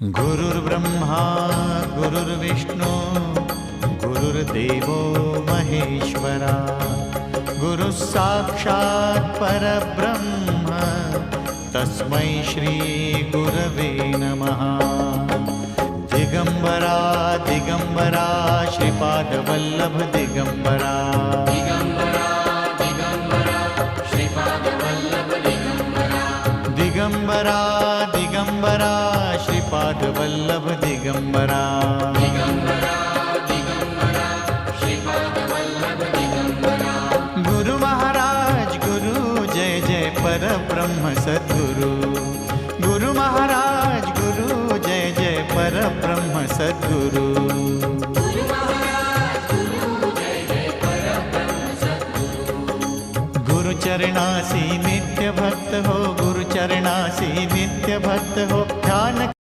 गुरुर्ब्रह्मा गुरुर्विष्णु गुरुर्देवो महेश्वरा गुरुः साक्षात् परब्रह्म तस्मै श्री गुरवे नमः। दिगंबरा दिगंबरा श्रीपादवल्लभ दिगंबरा दिगंबरा दिगंबरा श्रीपादवल्लभ दिगंबरा दिगंबरा दिगंबरा श्रीपादवल्लभ दिगंबरा दिगंबरा दिगंबरा श्रीपादवल्लभ दिगंबरा। गुरु महाराज गुरु जय जय परब्रह्म सद्गुरु।